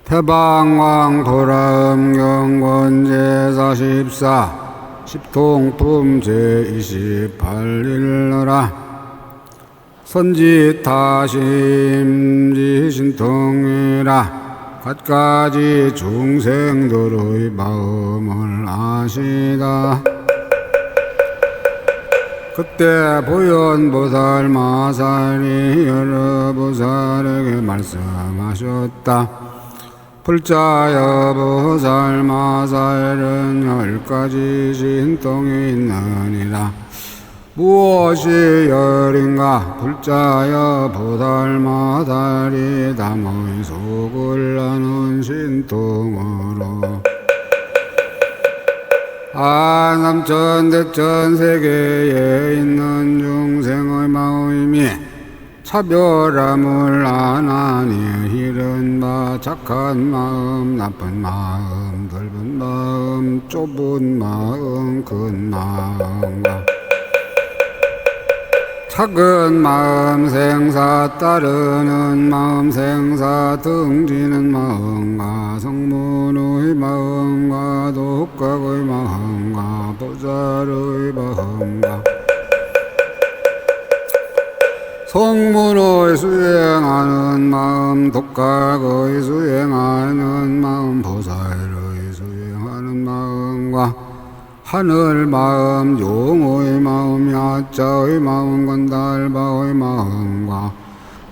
태방왕 도라음 경건제사 14 십통품 제28일러라 선지타심지 신통이라 갖가지 중생들의 마음을 아시다. 그때 보현보살 마살이 여러 보살에게 말씀하셨다. 불자여 보살 마살은 10가지 신통이 있느니라. 무엇이 열인가? 불자여 보살 마살이 담의 속을 아는 신통으로 남천대천 세계에 있는 중생의 마음이 차별함을 아나니 이른 바 착한 마음, 나쁜 마음, 넓은 마음, 좁은 마음, 큰 마음과 작은 마음, 생사 따르는 마음, 생사 등지는 마음과 성문의 마음과 독각의 마음과 보살의 마음과 성문의 수행하는 마음, 독각의 수행하는 마음, 보살의 수행하는 마음과 하늘 마음, 용의 마음, 야자의 마음, 건달바의 마음과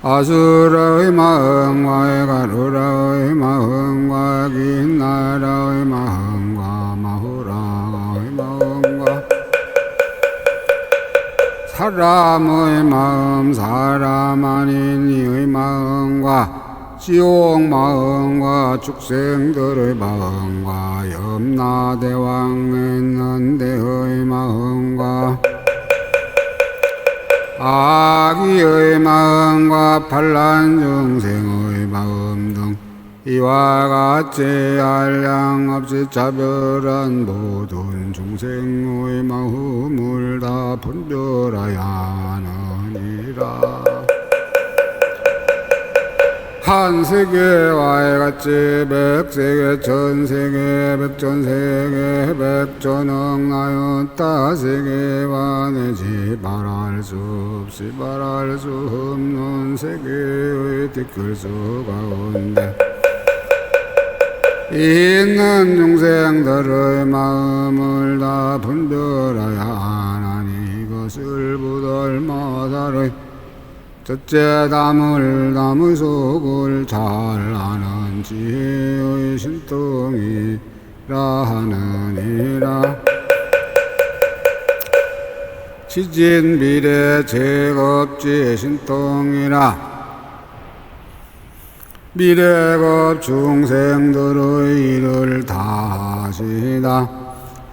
아수라의 마음과 가루라의 마음과 긴나라의 마음과 마후라의 마음과 사람의 마음, 사람 아닌 이의 마음과 지옥 마음과 축생들의 마음과 염라대왕에 있는 대의 마음과 아기의 마음과 반란 중생의 마음 등 이와 같이 한량 없이 차별한 모든 중생의 마음을 다 분별하야 하느니라. 한 세계와 같이 백세계, 천세계, 백천세계, 백천억나였다 세계와 내지 말할 수 없이 말할 수 없는 세계의 띠끌수 가운데 있는 중생들의 마음을 다 분별하야 하나니 이것을 보들 마살의 첫째 담을 담의 속을 잘 아는 지혜의 신통이라 하느니라. 지진 미래 제겁지 신통이라. 미래급 중생들의 일을 다 하시다.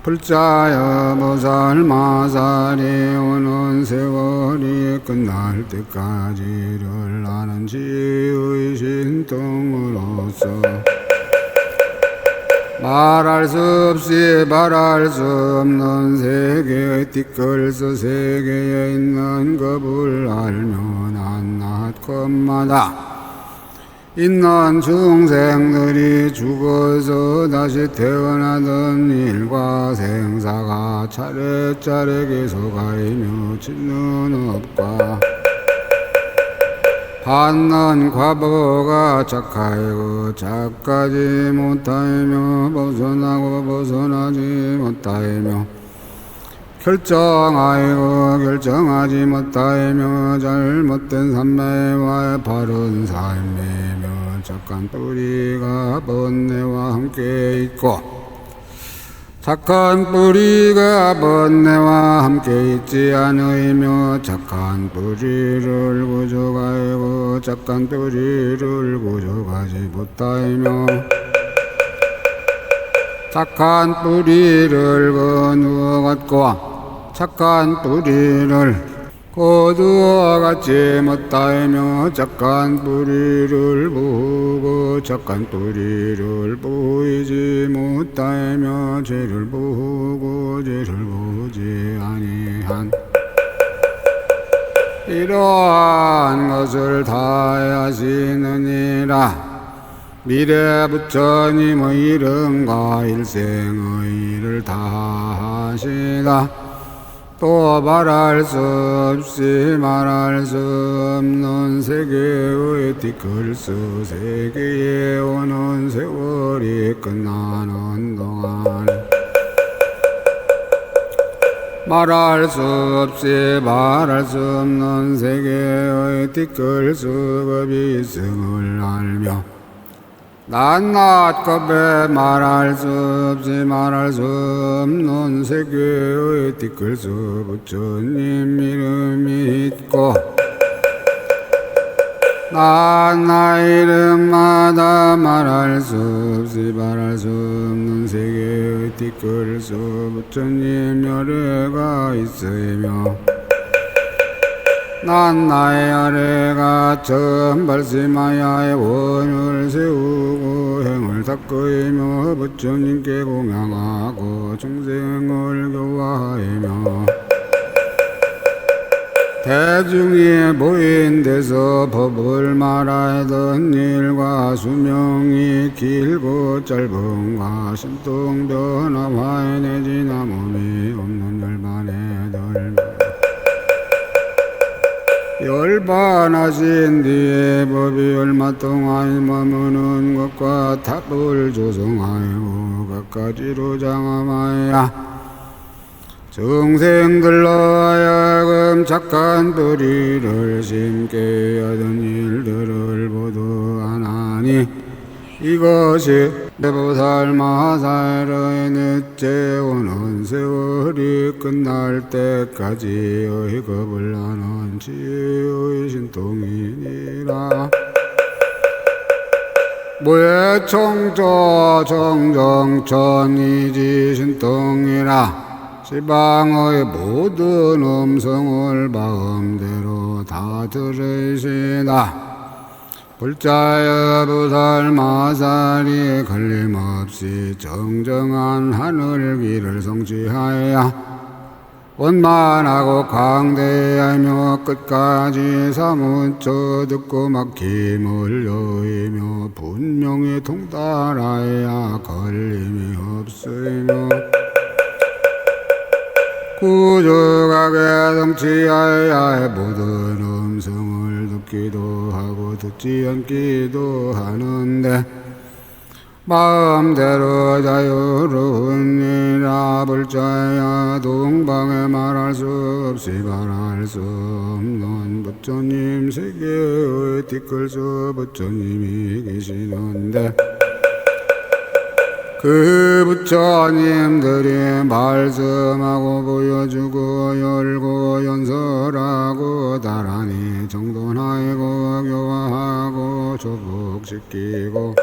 불자여 보살 마살이 오는 세월이 끝날 때까지를 아는 지의 신통으로서 말할 수 없이 말할 수 없는 세계의 띠끌스 세계에 있는 겁을 알면 한낱 것마다 있는 중생들이 죽어서 다시 태어나던 일과 생사가 차례차례 계속하이며 짓는 업과 받는 과보가 착하이고 착하지 못하이며 벗어나고 벗어나지 못하이며 결정하이고 결정하지 못하이며 잘못된 삼매와 바른 삶이며 착한 뿌리가 번뇌와 함께 있고 착한 뿌리가 번뇌와 함께 있지 않으며 착한 뿌리를 구족하이고 착한 뿌리를 구족하지 못하이며 착한 뿌리를 거두어 갖고 착한 뿌리를 거두어 갖지 못하이며 착한 뿌리를 보고 착한 뿌리를 보이지 못하이며 죄를 보고 죄를 보지 아니한 이러한 것을 다 하시느니라. 미래 부처님의 이름과 일생의 일을 다 하시다. 또 말할 수 없이 말할 수 없는 세계의 티끌수 세계에 오는 세월이 끝나는 동안 말할 수 없이 말할 수 없는 세계의 티끌수 법이 있음을 알며 낱낱 겁에 말할 수 없이 말할 수 없는 세계의 티끌수 부처님 이름이 있고 낱낱 이름마다 말할 수 없이 말할 수 없는 세계의 티끌수 부처님 열애가 있으며 낱낱의 아래가 처음 발심하여의 원을 세우고 행을 닦으며 부처님께 공양하고 중생을 교화하며 대중이 모인 데서 법을 말하던 일과 수명이 길고 짧은가 신통변화 내지 남음이 없는 열반에 덜며 열반하신 뒤에 법이 얼마 동안 머무는 것과 탑을 조성하여 갖가지로 장엄하여 정생들로 하여금 착한 뿌리를 심게 하던 일들을 모두 하나니 이것이 보살 마살의 넷째 오는 세월이 끝날 때까지의 겁을 하는 지혜의 신통이니라. 무해청조 정정천이지 신통이라. 지방의 모든 음성을 마음대로 다 들으시다. 불자여 보살 마살이 걸림없이 정정한 하늘길을 성취하여 원만하고 강대하며 끝까지 사무쳐 듣고 막힘을 여의며 분명히 통달하여 걸림이 없으며 구족하게 성취하여야 모든 음성을 듣기도 하고 듣지 않기도 하는데 마음대로 자유로운 이라. 불자야 동방에 말할 수 없이 말할 수 없는 부처님 세계의 티끌수 부처님이 계시는데 그 부처님들이 말씀하고 보여주고 열고 연설하고 나란히 정돈하고 교화하고 조복시키고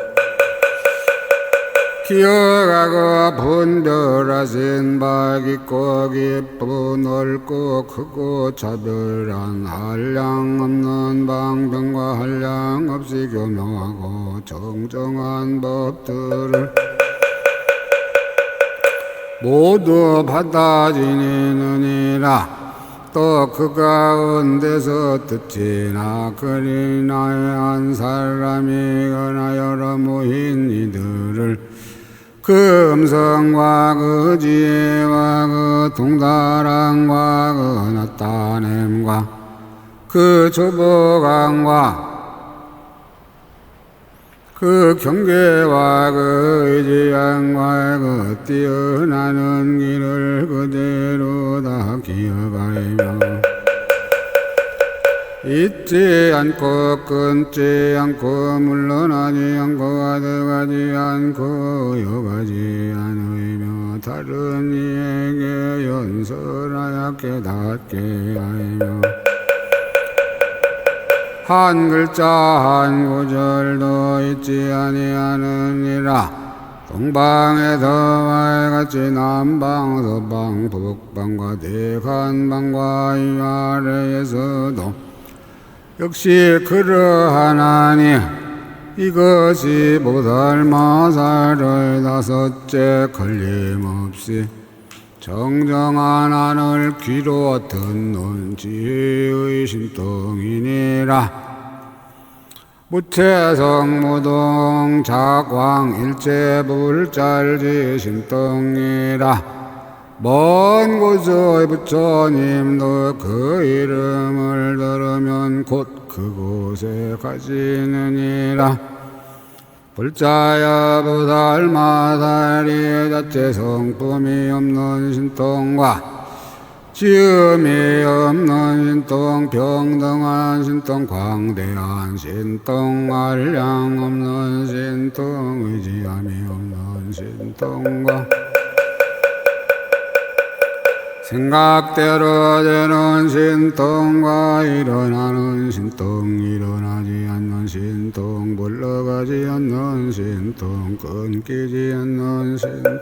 기억하고 분별하신 바 깊고 깊고 넓고 크고 차별한 한량 없는 방병과 한량 없이 교명하고 정정한 법들을 모두 받아지니느니라. 또 그 가운데서 뜻이나 글이나 한 사람이거나 여러 모인 이들을 그 음성과 그 지혜와 그 통달함과 그 나타냄과 그 조보감과 그 경계와 그 의지함과 그 뛰어나는 길을 그대로 다 기억하며 잊지 않고 끊지 않고 물러나지 않고 가득하지 않고 여가지 않으며 다른 이에게 연설하여 깨닫게 하며 한 글자 한 구절도 잊지 아니하느니라. 동방에서와 같이 남방 서방 북방과 대간방과 이 아래에서도 역시 그러하나니 이것이 보살 마살의 다섯째 걸림없이 정정한 하늘 귀로 듣는 지혜의 신통이니라. 무체성무동 작왕일체불잘지 신덩이라 먼 곳의 부처님도 그 이름을 들으면 곧 그곳에 가시느니라. 불자야 부달마다리 자체 성품이 없는 신통과 지음이 없는 신통, 평등한 신통, 광대한 신통, 알량 없는 신통, 의지함이 없는 신통과 생각대로 되는 신통과 일어나는 신통, 일어나지 않는 신통, 물러가지 않는 신통, 끊기지 않는 신통,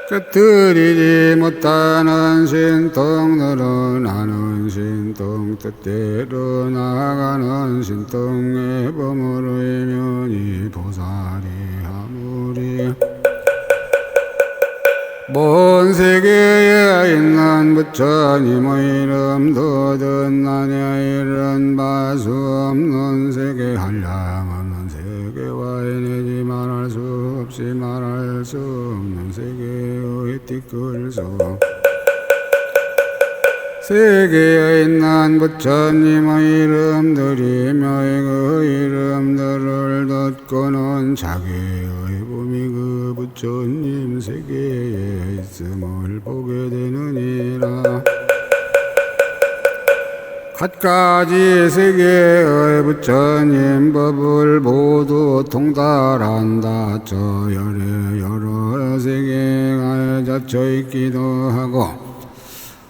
끄트리지 못하는 신통, 늘어나는 신통, 뜻대로 나아가는 신통의 범으로의 면이 보살이 하무리. 먼 세계에 있는 부처님의 이름도 듣나냐. 이른 바 수 없는 세계, 한량 없는 세계와 이내지 말할 수 없이 말할 수 없는 세계의 띠끌소. 세계에 있는 부처님의 이름들이며 그 이름들을 듣고는 자기의 몸이 그 부처님 세계에 있음을 보게 되느니라. 갖가지 세계의 부처님 법을 모두 통달한다. 저 여러 세계가 닫혀 있기도 하고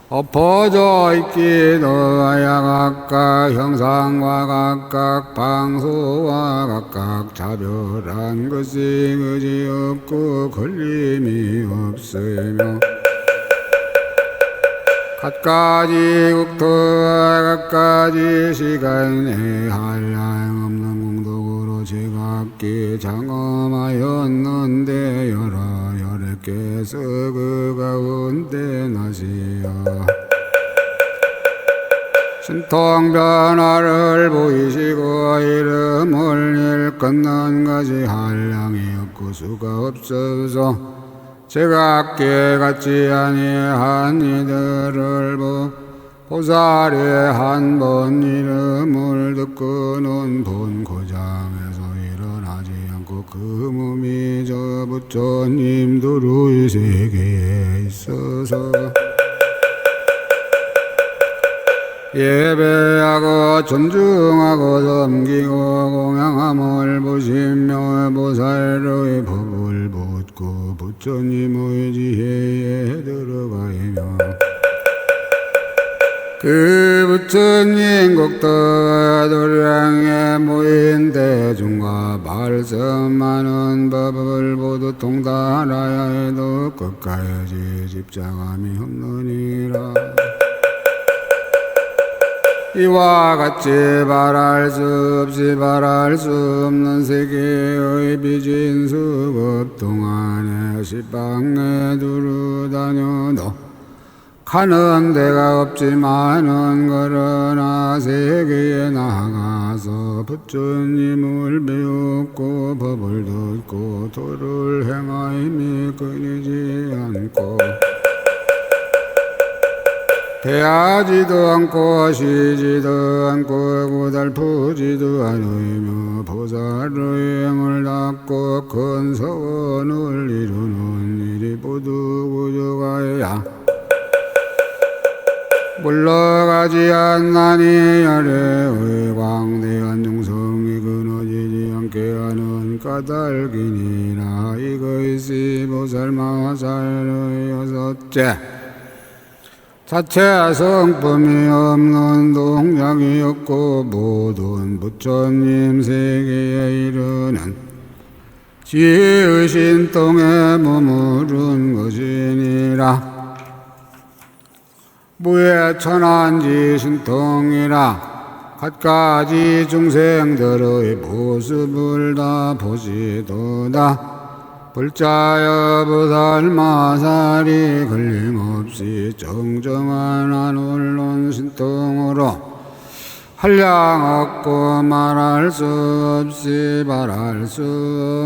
엎어져 있기도 하여 각각 형상과 각각 방소와 각각 차별한 것이 그지없고 걸림이 없으며 갖가지 국토와 갖가지 시간에 한량 없는 공덕으로 제각기 장엄하였는데 여러께서 그 가운데 나시어 신통 변화를 보이시고 이름을 일컫는 것이 한량이 없고 수가 없어서 제각기 같지 아니한 이들을 보살의 한 번 이름을 듣고는 본 고장에서 일어나지 않고 그 몸이 저 부처님들의 세계에 있어서 예배하고 존중하고 섬기고 공양함을 보시며 보살의 법을 묻고 부처님의 지혜에 들어가며 그 부처님 국토 도량에 모인 대중과 말씀하는 법을 모두 통달하여 해도 끝까지 집착함이 없느니라. 이와 같이 말할 수 없이 말할 수 없는 세계의 비진수급 동안에 십방에 두루 다녀도 가는 데가 없지만은 그러나 세계에 나가서 부처님을 배웠고 법을 듣고 도를 행하임이 끊이지 않고 대하지도 않고 쉬지도 않고 고달프지도 않으며 보살의 행을 닦고 큰 서원을 이루는 일이 모두 구조가야 물러가지 않나니 아래의 광대한 중성이 끊어지지 않게 하는 까닭이니라. 이것이 보살마살의 여섯째 자체 성품이 없는 동작이 없고 모든 부처님 세계에 이르는 지혜의 신통에 머무른 것이니라. 무해천한지 신통이라. 갖가지 중생들의 모습을 다 보시도다. 불자여 부달마살이 걸림없이 정정한 안울론 신통으로 한량 없고 말할 수 없이 말할 수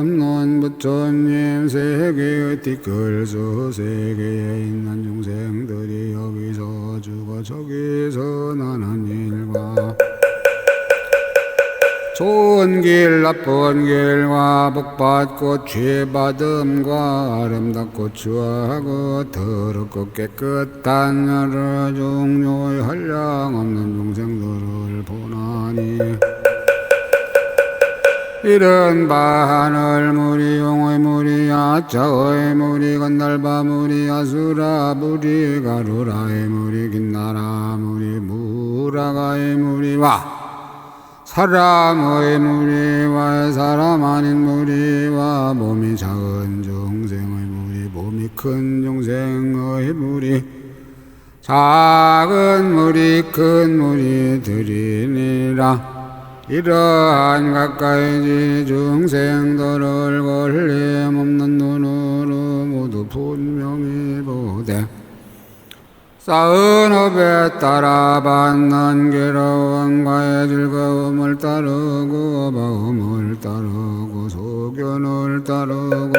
없는 부처님 세계의 티끌수 세계에 있는 중생들이 여기서 죽어 저기서 나는 일과 좋은 길 나쁜 길과 복받고 죄받음과 아름답고 추하고 더럽고 깨끗한 여러 종류의 한량없는 중생들을 보나니 이른 바 하늘 무리 용의 무리 야자의 무리 건달바 무리 아수라 무리 가루라의 무리 긴나라 무리 무라가의 무리와 사람의 무리와 사람 아닌 무리와 몸이 작은 중생의 무리 몸이 큰 중생의 무리 작은 무리 큰 무리들이니라 이러한 가까이지 중생들을 걸림없는 눈으로 모두 분명히 보되 쌓은 업에 따라 받는 괴로움과의 즐거움을 따르고 마음을 따르고 소견을 따르고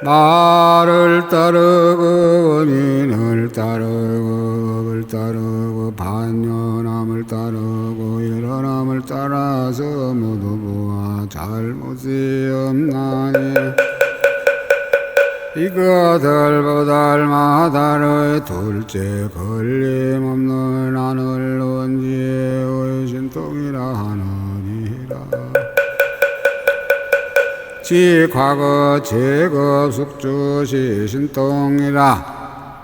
말을 따르고 원인을 따르고 업을 따르고 반연함을 따르고 일어남을 따라서 모두 보아 잘못이 없나니 이것들보다 마다의 둘째 걸림없는 하늘 원지의 신통이라 하느니라 지 과거 제급 숙주시 신통이라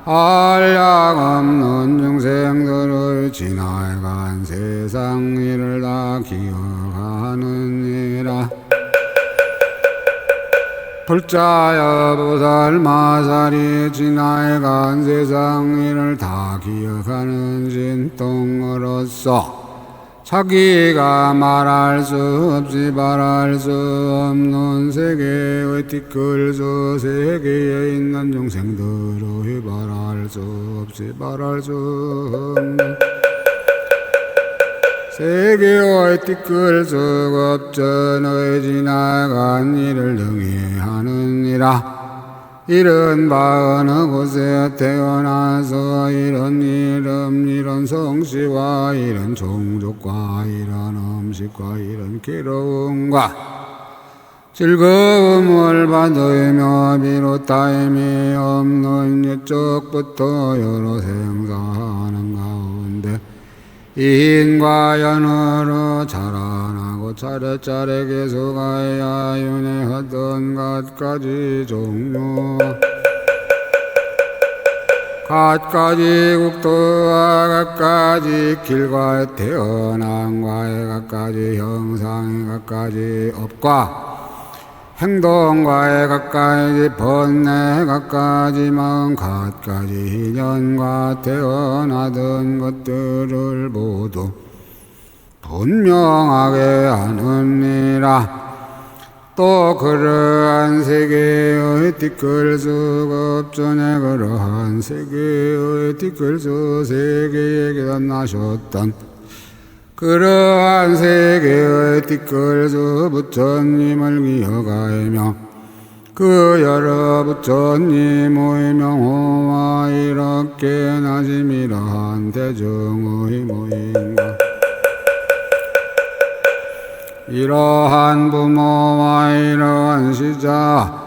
한량없는 중생들의 지나간 세상 일을 다 기억하느니라 불자여 보살 마살이 지나간 세상 일을 다 기억하는 신통으로서 자기가 말할 수 없이 말할 수 없는 세계의 티끌수 세계에 있는 중생들의 말할 수 없이 말할 수 없는 세계의 티끌수 업전의 지나간 일을 등에 하느니라 이런 바 어느 곳에 태어나서 이런 이름 이런 성씨와 이런 종족과 이런 음식과 이런 괴로움과 즐거움을 받으며 비롯다임이 없는 옛적부터 여러 생사하는 가운데 인과 연으로 자라나고 차례차례 계속하여 윤회하던 갖가지 종류 갖가지 국토와 갖가지 길과 태어남과의 갖가지 형상의 갖가지 업과 행동과의 갖가지 번뇌 갖가지 마음 갖가지 인연과 태어나던 것들을 모두 분명하게 하느니라 또 그러한 세계의 티끌수 업전에 그러한 세계의 티끌수 세계에 계단나셨던 그러한 세계의 티끌수 부처님을 기억하며 그 여러 부처님의 명호와 이렇게 나심 이러한 대중의 모임과 이러한 부모와 이러한 시자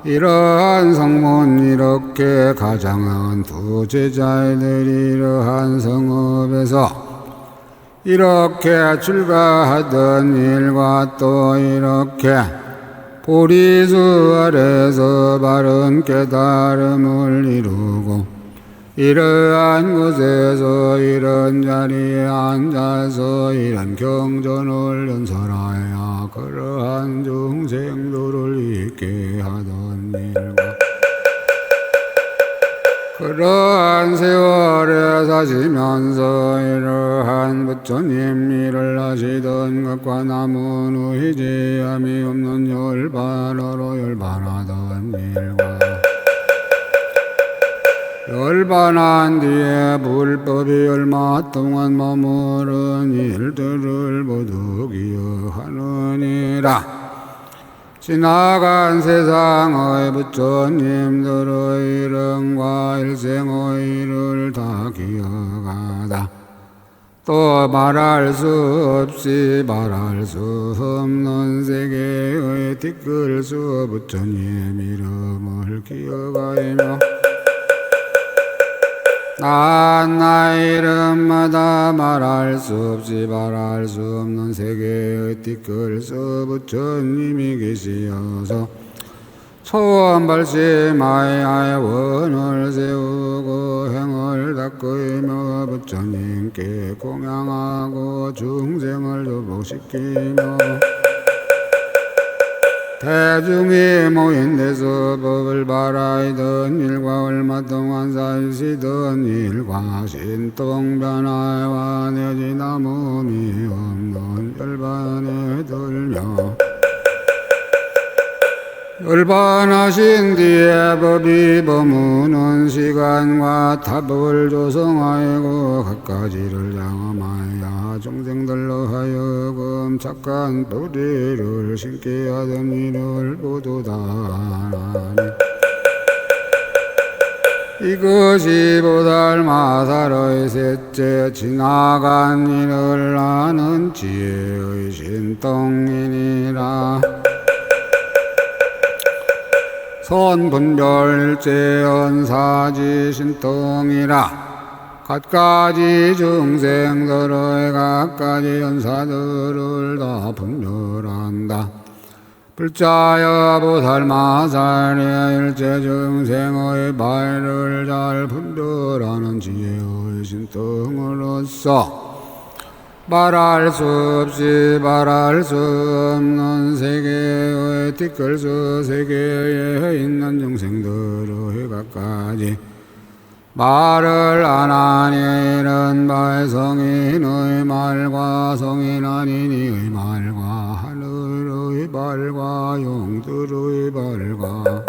이러한 성문 이렇게 가장한 두 제자들이 이러한 성읍에서 이렇게 출가하던 일과 또 이렇게 보리수 아래서 바른 깨달음을 이루고 이러한 곳에서 이런 자리에 앉아서 이런 경전을 연설하여 그러한 중생들을 있게 하던 일과 그러한 세월에 사시면서 이러한 부처님 일을 하시던 것과 남은 의지함이 없는 열반으로 열반하던 일과 얼반한 뒤에 불법이 얼마 동안 머무른 일들을 모두 기억하느니라. 지나간 세상의 부처님들의 이름과 일생의 일을 다 기억하다. 또 말할 수 없이 말할 수 없는 세계의 티끌수 부처님 이름을 기억하며 나 이름마다 말할 수 없이 말할 수 없는 세계의 티끌수 부처님이 계시어서 초원 발심하여 원을 세우고 행을 닦으며 부처님께 공양하고 중생을 도복시키며 대중이 모인 데서 법을 바라이던 일과 얼마 동안 살시던 일과 신통변화와 내지 남음이 없는 열반에 들며 열반하신 뒤에 법이 머무는 시간과 탑을 조성하고 각가지를 장엄하여 종생들로 하여금 착한 뿌리를 심게 하던 일을 모두 다 하나니 이것이 보살마살의 셋째 지나간 일을 아는 지혜의 신통이니라. 선분별일체연사지 신통이라. 갖가지 중생들의 갖가지 연사들을 다 분별한다. 불자여 보살마살의 일체 중생의 말을 잘 분별하는 지혜의 신통으로서 말할 수 없이 말할 수 없는 세계의 티끌수 세계에 있는 중생들의 갖가지 말을 안 하니 이런 말 성인의 말과 성인 아닌 이의 말과 하늘의 말과 용들의 말과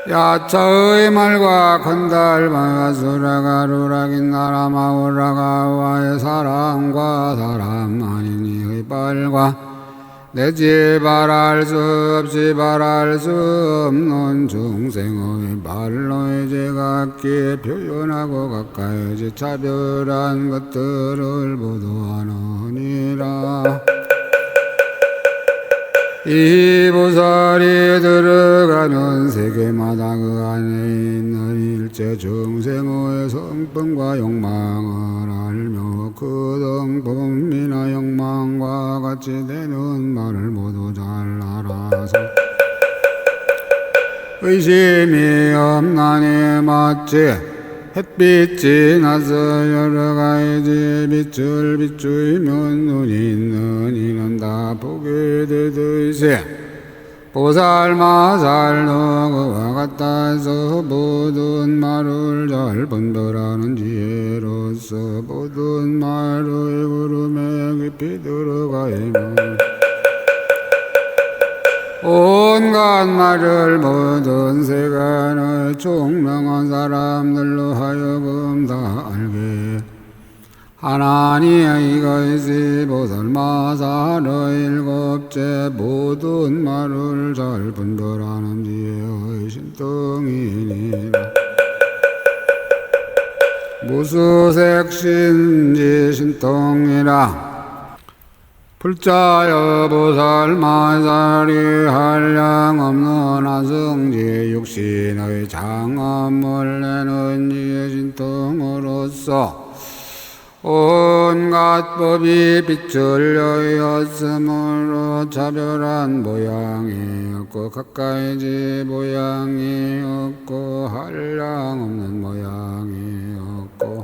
야차의 말과 건달마가 수라가루라긴 나라마우라가와의 사람과 사람 아닌 이의 말과 내지 말할 수 없이 말할 수 없는 중생의 말로 이제 각기 표현하고 가까이 차별한 것들을 모두 하느니라. 이 보살이 들어가는 세계마다 그 안에 있는 일체 중생의 성품과 욕망을 알며 그 성품이나 욕망과 같이 되는 말을 모두 잘 알아서 의심이 없나니 마치 햇빛이 나서 여러 가지 빛을 비추면 눈이 있는 이는 다 보게 되듯이 보살마살도 그와 같아서 모든 말을 잘 분별하는 지혜로서 모든 말의 구름에 깊이 들어가면 온갖 말을 모든 세간의 총명한 사람들로 하여금 다 알게 하나니 이것이 보살마살의 일곱째 모든 말을 잘 분별하는 지혜의 신통이니라. 무수색신지 신통이라. 불자여 보살마살이 한량없는 아성지 육신의 장엄을 내는 지혜 신통으로서 온갖 법이 빛을 여였으므로 차별한 모양이 없고 가까이지 모양이 없고 한량없는 모양이 없고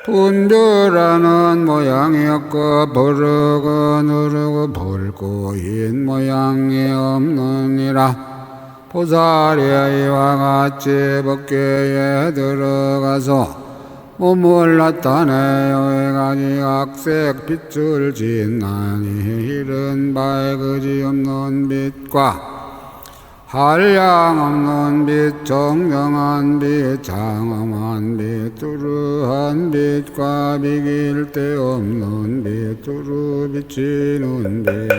분별하는 모양이 없고 부르고 누르고 볼고인 모양이 없느니라. 보살이 이와 같이 법계에 들어가서 몸을 나타내어 가지 각색 빛을 짓나니 이른 바에 그지없는 빛과 한량 없는 빛, 정정한 빛, 장엄한 빛, 두루한 빛과 비길 데 없는 빛, 두루 비치는 빛.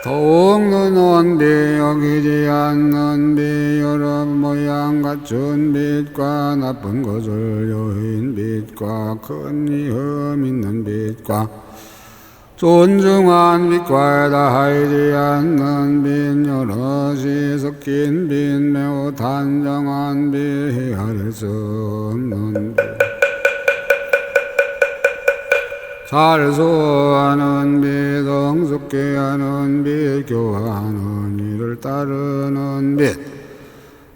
더욱 눈은 빛, 여기지 않는 빛, 여러 모양 갖춘 빛과 나쁜 것을 여인 빛과 큰 위험 있는 빛과 존중한 빛과 다하지 않는 빛, 여럿이 섞인 빛, 매우 단정한 빛, 헤아릴 수 없는 빛. 잘 소화하는 빛, 성숙케 하는 빛, 교화하는 이를 따르는 빛,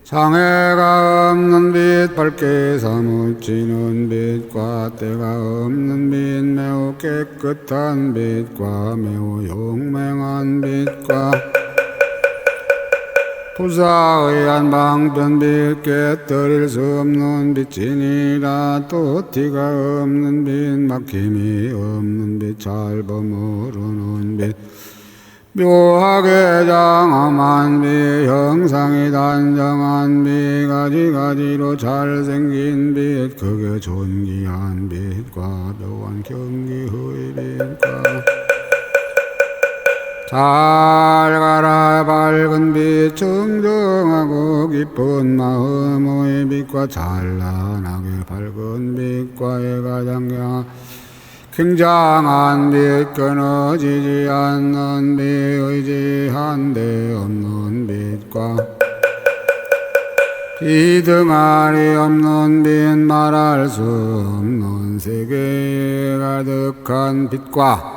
장애가 없는 빛, 밝게 사무치는 빛과 때가 없는 빛, 매우 깨끗한 빛과 매우 용맹한 빛과 부사의한 방편빛, 깨뜨릴 수 없는 빛이니라. 또 티가 없는 빛, 막힘이 없는 빛, 잘 버무르는 빛, 묘하게 장엄한 빛, 형상이 단정한 빛, 가지가지로 잘생긴 빛, 크게 존귀한 빛과 묘한 경기의 빛과 잘 가라 밝은 빛, 정정하고 기쁜 마음의 빛과 찬란하게 밝은 빛과의 가장 굉장한 빛, 끊어지지 않는 빛, 의지한 데 없는 빛과 비등할이 없는 빛, 말할 수 없는 세계에 가득한 빛과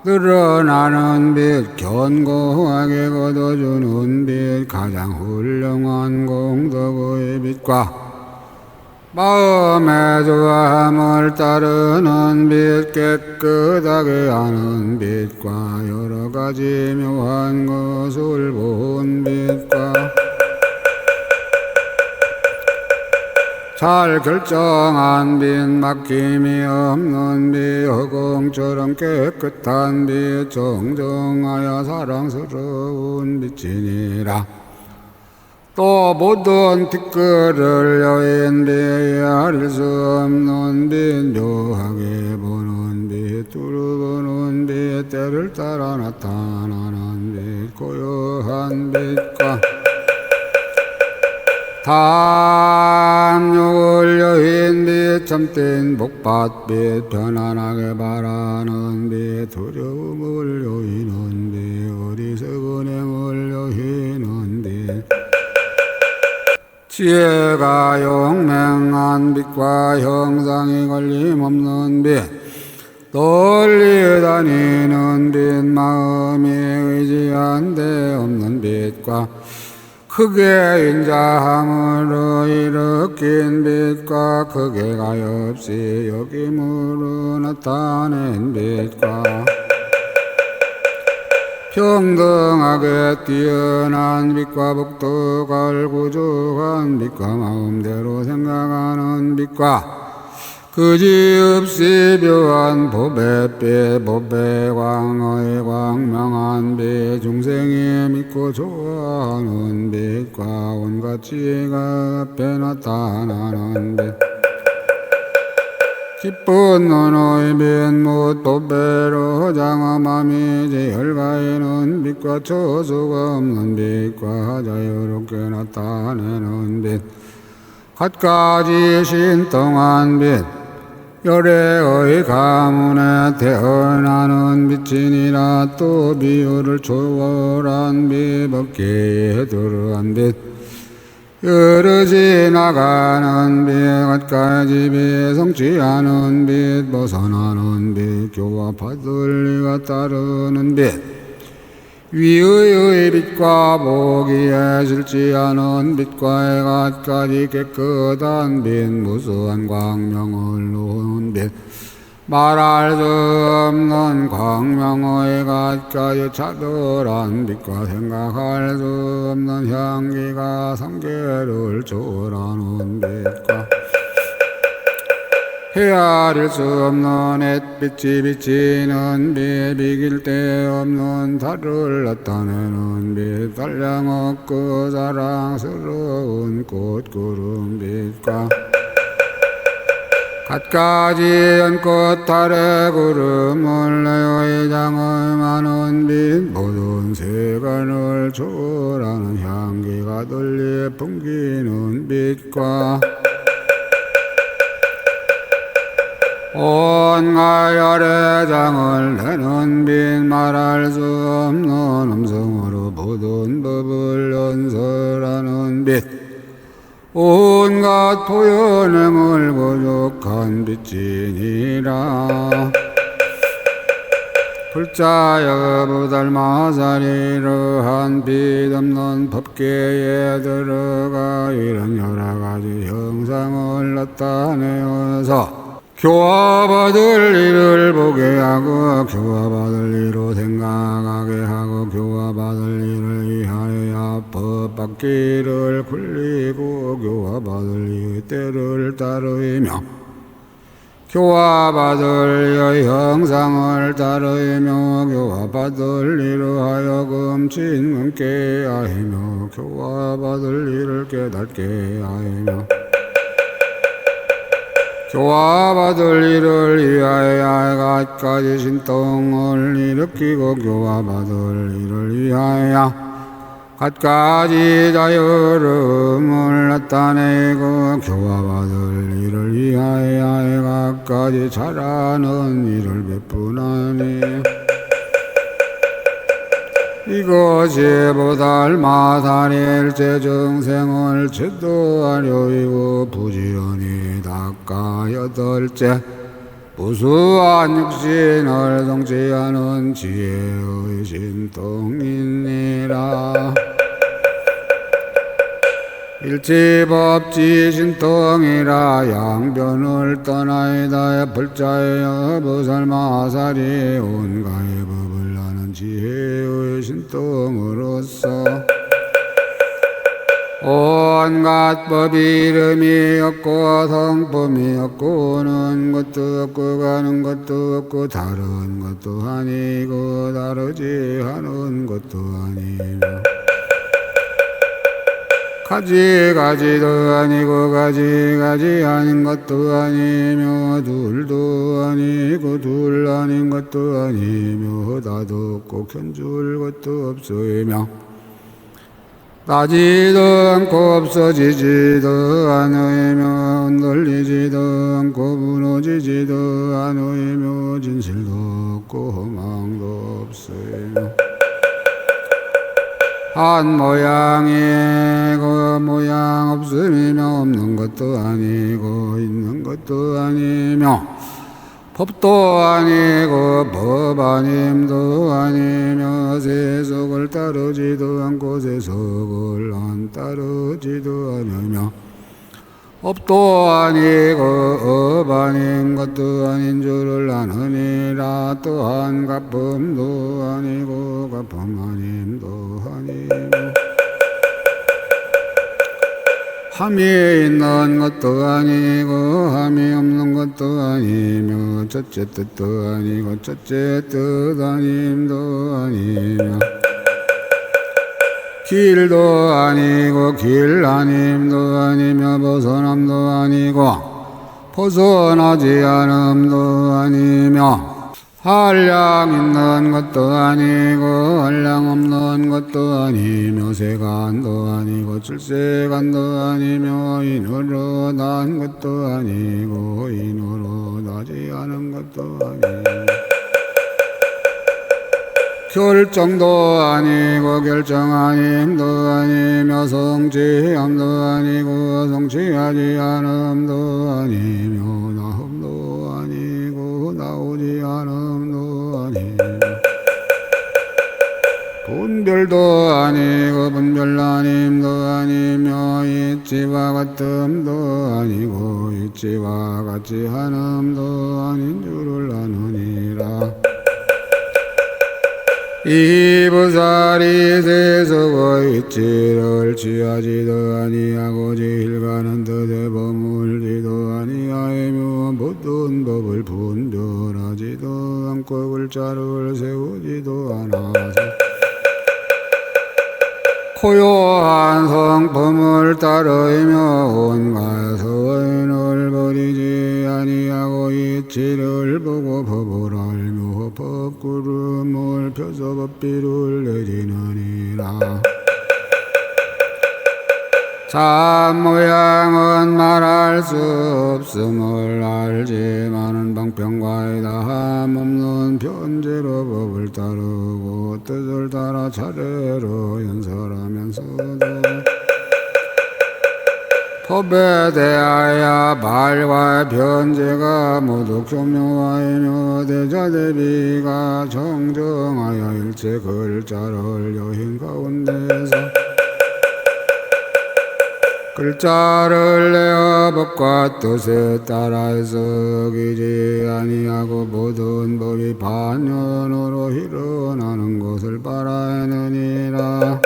늘어나는 빛, 견고하게 걷어주는 빛, 가장 훌륭한 공덕의 빛과 마음의 좋아함을 따르는 빛, 깨끗하게 하는 빛과 여러 가지 묘한 것을 본 빛과 잘 결정한 빛, 막힘이 없는 빛, 허공처럼 깨끗한 빛, 정정하여 사랑스러운 빛이니라. 또 모든 티끌을 여인 빛, 헤아릴 수 없는 빛, 묘하게 보는 빛, 두루 보는 빛, 때를 따라 나타나는 빛, 고요한 빛과 탐욕을 여인 빛, 참된 복받빛, 편안하게 바라는 빛, 두려움을 여이는 빛, 어리석은 행을 여이는 빛, 지혜가 용맹한 빛과 형상이 걸림없는 빛, 널리 다니는 빛, 마음이 의지한 데 없는 빛과 크게 인자함으로 일으킨 빛과 크게 가엾이 여김으로 나타낸 빛과 평등하게 뛰어난 빛과 복덕할 구족한 빛과 마음대로 생각하는 빛과 그지없이 묘한 법의 빛, 법의 광의 광명한 빛, 중생이 믿고 좋아하는 빛과 온갖 지혜가 앞에 나타나는 빛, 기쁜 눈의 빛, 못 법배로 장엄함이지 혈가에는 빛과 처수가 없는 빛과 자유롭게 나타내는 빛, 갖가지 신통한 빛, 열애의 가문에 태어나는 빛이니라. 또 비유를 초월한 빛, 법계에 들어간 빛, 여럿이 나가는 빛, 갖가지 빛, 성취하는 빛, 벗어나는 빛, 교화받을 리가 따르는 빛, 위의 빛과 보기에 싫지 않은 빛과의 갖가지 깨끗한 빛, 무수한 광명을 놓은 빛, 말할 수 없는 광명의 갖가지 차별한 빛과 생각할 수 없는 향기가 삼계를 초월하는 빛과 헤아릴 수 없는 햇빛이 비치는 빛, 비길 데 없는 달을 나타내는 빛, 달량 없고 사랑스러운 꽃구름빛과 갖가지 연꽃 아래 구름을 내어 장을 많은 빛, 모든 세간을 초월하는 향기가 들리 풍기는 빛과 온갖 열의 장을 내는 빛, 말할 수 없는 음성으로 모든 법을 연설하는 빛, 온갖 표현행을 부족한 빛이니라. 불자여 부달마살 이러한 빛 없는 법계에 들어가 이런 여러가지 형상을 나타내어서 교화받을 일을 보게 하고 교화받을 일로 생각하게 하고 교화받을 일을 위하여 법받기를 굴리고 교화받을 이의 때를 따르며 교화받을 이의 형상을 따르며 교화받을 일을 하여금 진금게 하며 교화받을 일을 깨닫게 하며 교화받을 일을 위하여 갖가지 신통을 일으키고 교화받을 일을 위하여 갖가지 자유름을 나타내고 교화받을 일을 위하여 갖가지 잘하는 일을 베푸나니 이것이 보달마살일체 정생을 제도하려이고 부지런히 닦아 여덟째 무수한 육신을 성취하는 지혜의 신통이니라. 일치법지 신통이라. 양변을 떠나이다 불자여 보살마살이 온가의 법을 나는 지혜의 신통으로서 온갖 법이 이름이 없고 성품이 없고 오는 것도 없고 가는 것도 없고 다른 것도 아니고 다르지 않은 것도 아니며 가지가지도 아니고 가지가지 아닌 것도 아니며 둘도 아니고 둘 아닌 것도 아니며 나도 없고 견줄 것도 없으며 나지도 않고 없어지지도 않으며 흔들리지도 않고 무너지지도 않으며 진실도 없고 허망도 없으며 한 모양이고 모양 없음이며 없는 것도 아니고 있는 것도 아니며 법도 아니고 법 아님도 아니며 세속을 따르지도 않고 세속을 안 따르지도 않으며 업도 아니고 업 아닌 것도 아닌 줄을 아느니라. 또한 가품도 아니고 가품 아님도 아니며 함이 있는 것도 아니고 함이 없는 것도 아니며 첫째 뜻도 아니고 첫째 뜻 아님도 아니며 길도 아니고 길 아님도 아니며 벗어남도 아니고 벗어나지 않음도 아니며 한량 있는 것도 아니고 한량 없는 것도 아니며 세간도 아니고 출세간도 아니며 인으로 난 것도 아니고 인으로 나지 않은 것도 아니며 결정도 아니고 결정 아님도 아니며 성취함도 아니고 성취하지 않음도 아니며 나음도 아니고 나오지 않음도 아니며 분별도 아니고 분별 아님도 아니며 이치와 같음도 아니고 이치와 같지 않음도 아닌 줄을 아느니라. 이 보살이 세속의 이치를 취하지도 아니하고 지일가는 뜻에 머물지도 아니하며 모든 모든 법을 분별하지도 않고 글자를 세우지도 않아서 고요한 성품을 따르며 온갖 서원을 버리지 아니하고 이치를 보고 법을 알며 법구름을 펴서 법비를 내리느니라. 참 모양은 말할 수 없음을 알지만은 방편과의 다함 없는 편제로 법을 따르고 뜻을 따라 차례로 연설하면서도 법에 대하여 말과 편제가 모두 교묘하이며 대자대비가 정정하여 일체 글자를 여행 가운데서 글자를 내어 법과 뜻에 따라서 기지 아니하고 모든 법이 반연으로 일어나는 것을 바라느니라.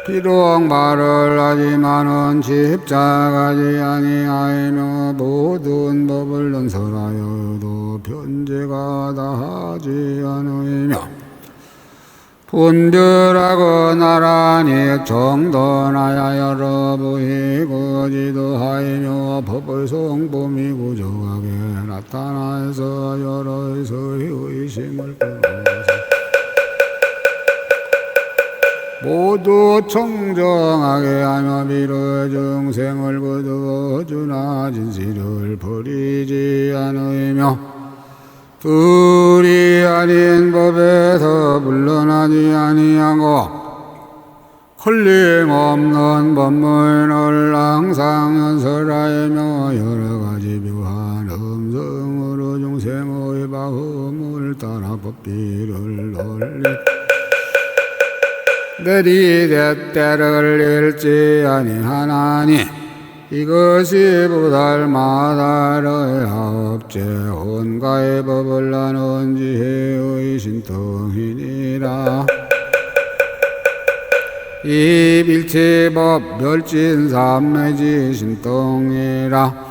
비록 말을 하지만은 집착하지 아니하이며 모든 법을 연설하여도 편제가 다하지 않으며 분별하고 나란히 정돈하여 여러 부위 거지도하이며 법의 성품이 구조하게 나타나서 여러의 의심을 끊어서 모두 청정하게 하며 비로 중생을 거두어주나 진실을 버리지 않으며 둘이 아닌 법에서 물러나지 아니하고 걸림없는 법문을 항상 연설하며 여러가지 묘한 음성으로 중생의 마음을 따라 법비를 내리대때를 잃지 아니하나니 이것이 부달마다의 아홉째 온가의 법을 나눈 지혜의 신통이니라. 이 일체법 멸진삼매지 신통이라.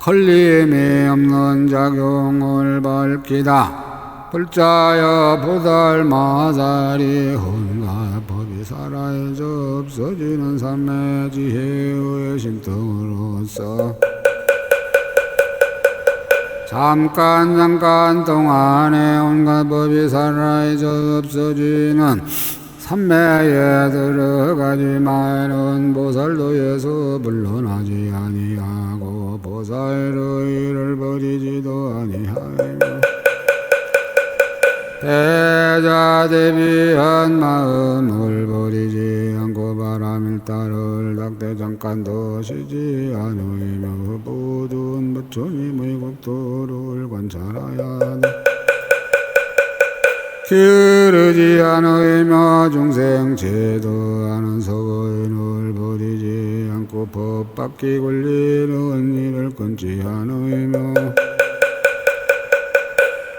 걸림이 없는 작용을 밝히다. 불자여 부달마살이 온갖 법이 살아져 없어지는 삼매 지혜의 신통으로서 잠깐 동안에 온갖 법이 살아져 없어지는 삼매에 들어가지만은 보살도에서 물러나지 아니하고 보살의 일을 버리지도 아니하며 대자대비한 마음을 버리지 않고 바람일다를 닥대 잠깐도 쉬지 않으며 모든 부처님의 국도를 관찰하야 하네. 기르지 않으며 중생 제도하는 서거인을 버리지 않고 법밖에 걸리는 일을 끊지 않으며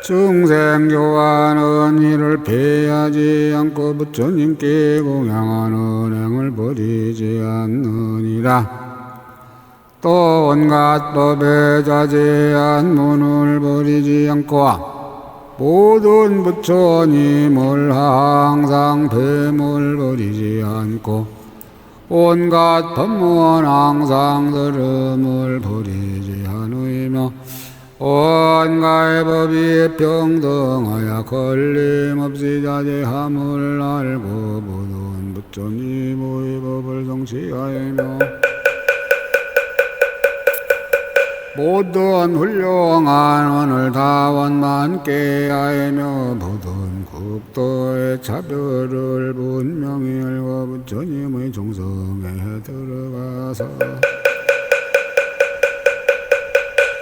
중생 교화하는 일을 피하지 않고 부처님께 공양하는 행을 버리지 않느니라. 또 온갖 법에 자제한 문을 버리지 않고 모든 부처님을 항상 뱀을 버리지 않고 온갖 법문 항상 들음을 버리지 않으며 온갖 법이 평등하여 걸림없이 자제함을 알고 모든 부처님의 법을 성취하며 모든 훌륭한 오늘 다원만 깨하며 모든 국도의 차별을 분명히 알고 부처님의 종성에 들어가서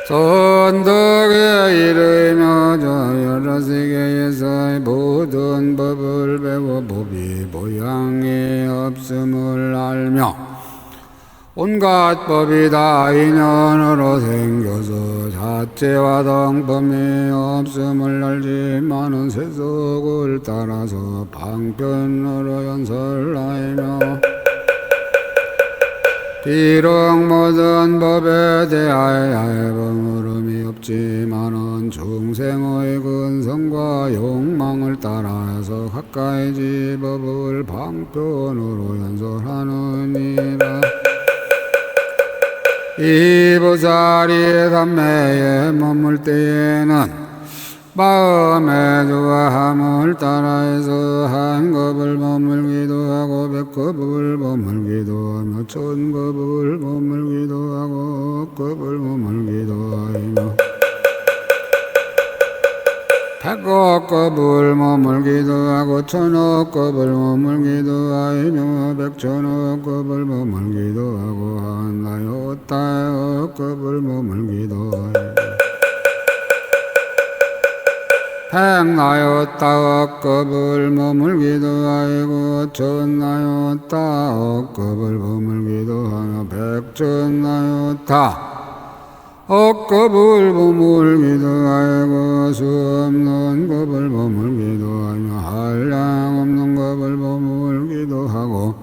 선덕에 이르며 저 여러 세계에서의 모든 법을 배워 법이 모양이 없음을 알며 온갖 법이 다 인연으로 생겨서 자체와 동범이 없음을 알지만은 세속을 따라서 방편으로 연설하며 비록 모든 법에 대하여 물음이 없지만은 중생의 근성과 욕망을 따라서 가까이 지법을 방편으로 연설하느니라. 이 보살이 담매에 머물 때에는 마음의 좋아함을 따라해서 한 겁을 머물기도 하고 백겁을 머물기도 하며 천겁을 머물기도 하고 억겁을 머물기도 하며 백억겁을 머물기도 하고 천억겁을 머물기도 하며 백천억겁을 머물기도 하고 한나요따억겁을 머물기도 하며 백나요따억겁을 머물기도 하고 천나요따억겁을 머물기도 하며 백천나요따억겁을 머물기도 하고 수 없는 겁을 머물기도 하며 한량 없는 겁을 머물기도 하고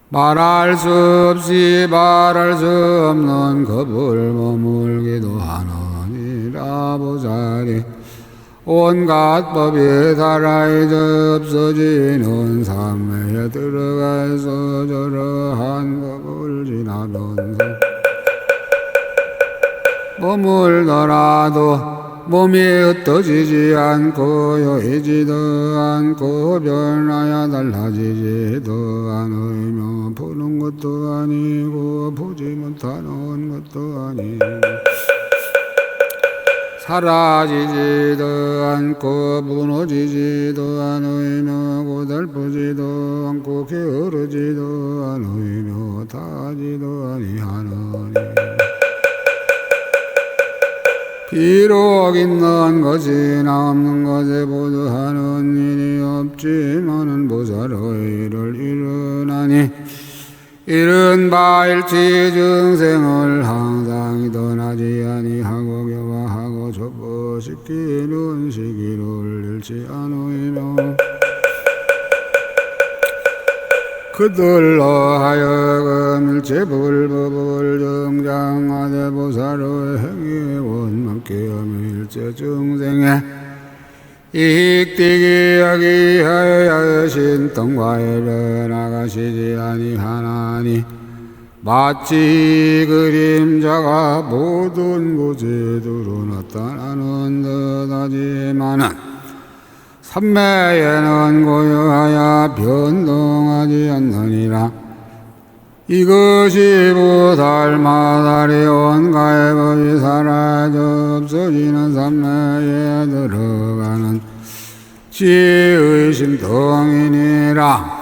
말할 수 없이 말할 수 없는 겁을 머물기도 하느니라. 보살이 온갖 법이 달아져 없어지는 삼매에 들어가서 저러한 법을 지나면서 머물더라도 몸이 흩어지지 않고 여의지도 않고 변하여 달라지지도 않으며 보는 것도 아니고 보지 못하는 것도 아니고 사라지지도 않고 무너지지도 않으며 고달프지도 않고 게으르지도 않으며 타지도 아니하느니 비록 있는 것이나 없는 것에 보도하는 일이 없지만은 보살의 일을 이루나니 이른 바일치 증생을 항상 떠나지 아니하고 교화하고 접어시키는 시기를 잃지 않으며 그들로 하여금 일체불법을 정장하되 보살의 행위 원망께 하며 일체 증생에 이익되게 하기 하여 신통과에 나가시지 아니하나니 마치 그림자가 모든 곳에 두루 나타나는 듯하지만은 삼매에는 고요하여 변동하지 않느니라. 이것이 보살마다리 온가의 법이 사라져 없어지는 삼매에 들어가는 지혜의 신통이니라.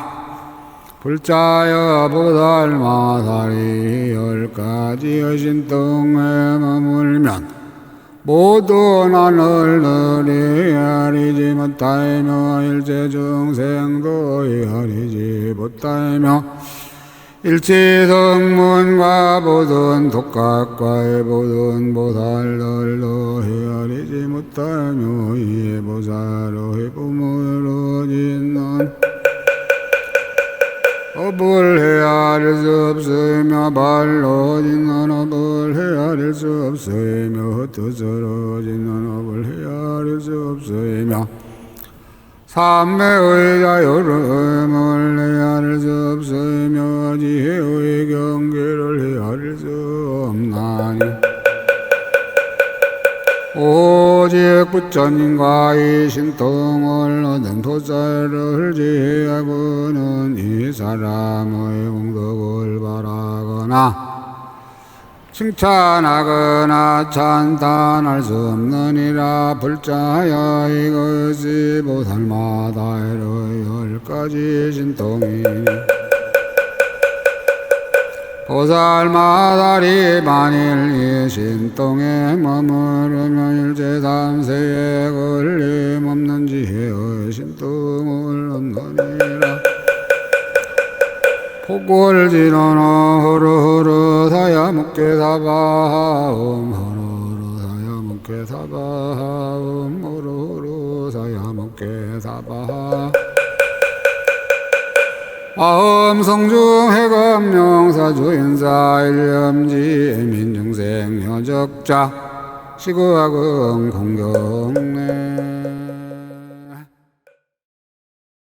불자여 보살마다리 10가지의 신통에 머물면 모든 하늘들이 헤아리지 못하며 일체 중생도 헤아리지 못하며 일체 성문과 모든 독각과의 모든 보살들도 헤아리지 못하며 이에 보살의 뿜으로 짓는 업을 헤아릴 수 없으며 발로 짓는 업을 헤아릴 수 없으며 뜻으로 짓는 업을 헤아릴 수 없으며 삼매의 자유름을 헤아릴 수 없으며 지혜의 경계를 헤아릴 수 없나니 오직 부처님과의 신통을 얻은 보살을 지혜하고는 이 사람의 공덕을 바라거나 칭찬하거나 찬탄할 수 없느니라. 불자여 이것이 보살마다의 10가지 신통이니 보살마다리 만일 이 신통에 머무르면 일체 삼세에 걸림없는 지혜의 신통을 얻느니라. 폭골진원어 호로호로 사야묵게사바하옴 호로호로 사야묵게사바하옴 호로호로 사야묵게사바하 아음 성중 해감 명사 주인사 일념지 민중생 여적자 시구학응 공경내